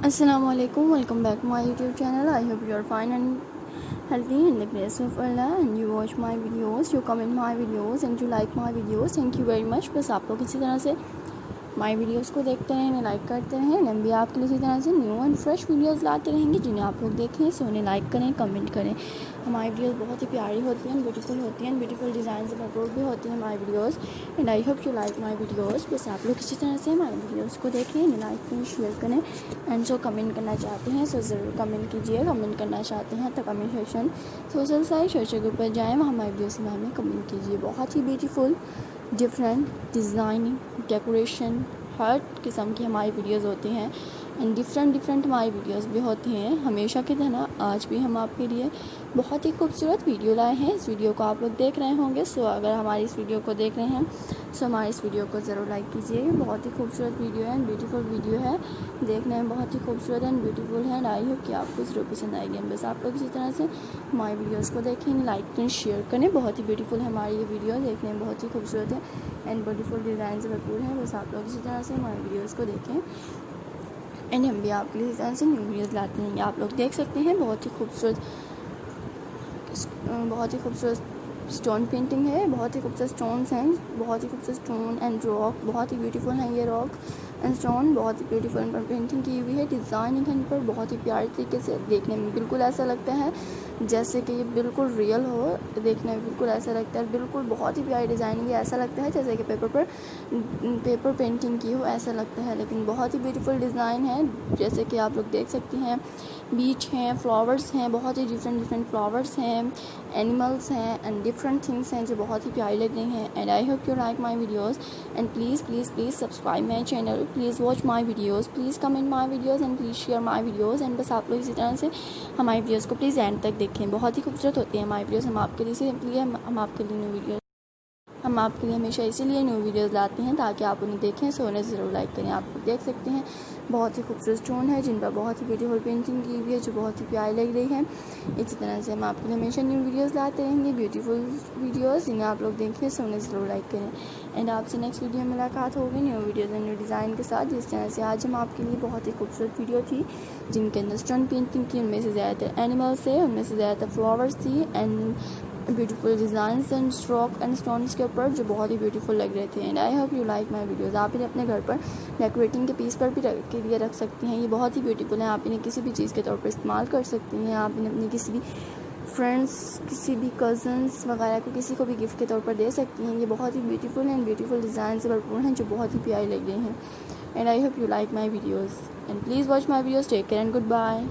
Assalamualaikum, welcome back to my YouTube channel. I hope you are fine and healthy in the grace of Allah and you watch my videos, you comment my videos and you like my videos. Thank you very much. बस आप लोग इसी तरह से माई videos को देखते रहें, like करते रहें। हम भी आपके लिए इसी तरह से न्यू एंड फ्रेश वीडियोस लाते रहेंगे जिन्हें आप लोग देखें, सो उन्हें लाइक करें, कमेंट करें। हमारी वीडियोस बहुत ही प्यारी होती हैं, ब्यूटीफुल होती हैं, ब्यूटीफुल डिज़ाइन से भरपूर भी होती हैं हमारी videos. And I hope you like my videos. बस आप लोग इसी तरह से हमारी वीडियोस को देखें, इन्हें लाइक करें, शेयर करें। एंड जो कमेंट करना चाहते हैं सो ज़रूर कमेंट कीजिए। कमेंट करना चाहते हैं तो comment section social site social group पर जाएँ, वहाँ हमारी वीडियोस के बारे में कमेंट कीजिए। बहुत ही ब्यूटीफुल डिफरेंट डिज़ाइनिंग डेकोरेशन हर किस्म की हमारी वीडियोस होती हैं एंड डिफरेंट हमारी वीडियोस भी होती हैं। हमेशा की तरह आज भी हम आपके लिए बहुत ही खूबसूरत वीडियो लाए हैं। इस वीडियो को आप लोग देख रहे होंगे, सो अगर हमारी इस वीडियो को देख रहे हैं सो हमारी इस वीडियो को ज़रूर लाइक कीजिए। बहुत ही खूबसूरत वीडियो है, ब्यूटीफुल वीडियो है, देखने में बहुत ही खूबसूरत एंड ब्यूटीफुल है एंड आई होप कि आपको ज़रूर पसंद आएगी। बस आप लोग इसी तरह से हमारी वीडियोज़ को देखें, लाइक करें, शेयर करें। बहुत ही ब्यूटीफुल है हमारी ये वीडियो, देखने में बहुत ही खूबसूरत है एंड ब्यूटीफुल डिज़ाइन से भरपूर है। बस आप लोग इसी तरह से हमारी वीडियोज़ को देखें एंड हम भी आपके लिए इस तरह से न्यू वीडियोज़ लाते हैं। आप लोग देख सकते हैं बहुत ही खूबसूरत स्टोन पेंटिंग है, बहुत ही खूबसूरत स्टोन्स हैं, बहुत ही खूबसूरत स्टोन एंड रॉक, बहुत ही ब्यूटीफुल है ये रॉक एंड स्टोन, बहुत ही ब्यूटीफुल इन पर पेंटिंग की हुई है। डिज़ाइनिंग इन पर बहुत ही प्यारे तरीके से, देखने में बिल्कुल ऐसा लगता है जैसे कि ये बिल्कुल रियल हो, देखने में बिल्कुल ऐसा लगता है, बिल्कुल बहुत ही प्यारी डिज़ाइनिंग है। ऐसा लगता है जैसे कि पेपर पेंटिंग की हो, ऐसा लगता है। लेकिन बहुत ही ब्यूटीफुल डिज़ाइन है, जैसे कि आप लोग देख सकते हैं। बीच हैं, फ्लावर्स हैं, बहुत ही डिफरेंट फ्लावर्स हैं, एनिमल्स हैं एंड डिफरेंट थिंग्स हैं जो बहुत ही प्यारी लग रही हैं। And I hope you like my videos and please subscribe my channel, please watch my videos, please comment my videos and please share my videos. And बस आप लोग इसी तरह से हमारी वीडियोज़ को प्लीज़ एंड तक देखें, बहुत ही खूबसूरत होती है हमारी वीडियोज़। हम आपके लिए न्यू वीडियोज़ हम आपके लिए हमेशा इसीलिए न्यू वीडियोज़ लाते हैं ताकि आप उन्हें देखें, सो उन्हें ज़रूर लाइक करें। आप देख सकते हैं बहुत ही खूबसूरत स्टोन है जिन पर बहुत ही ब्यूटीफुल पेंटिंग की हुई है जो बहुत ही प्यारी लग रही है। इसी तरह से हम आपके लिए हमेशा न्यू वीडियोज़ लाते रहेंगे, ब्यूटीफुल वीडियोज़ जिन्हें आप लोग देखें, सो उन्हें ज़रूर लाइक करें। एंड आपसे नेक्स्ट वीडियो में मुलाकात होगी new videos and new design के साथ। जिस तरह से आज हम आपके लिए बहुत ही खूबसूरत वीडियो थी जिनके अंदर स्टोन पेंटिंग थी, उनमें से ज़्यादातर एनिमल्स थे, उनमें से ज़्यादातर फ्लावर्स थी and beautiful designs and stroke and stones के ऊपर जो बहुत ही ब्यूटीफुल लग रहे थे। And I hope you like my videos. आप इन्हें अपने घर पर डेकोरेटिंग के पीस पर भी के लिए रख सकती हैं, ये बहुत ही ब्यूटीफुल है। आप इन्हें किसी भी चीज़ के तौर पर इस्तेमाल कर सकती हैं। आप इन्हें अपनी किसी भी फ्रेंड्स, किसी भी कज़न्स वगैरह को किसी को भी गिफ्ट के तौर पर दे सकती हैं। ये बहुत ही ब्यूटीफुल एंड ब्यूटीफुल डिज़ाइन से भरपूर हैं जो बहुत ही प्यारी लग रही हैं। And I hope you like my videos and please watch my videos. Take care and good bye.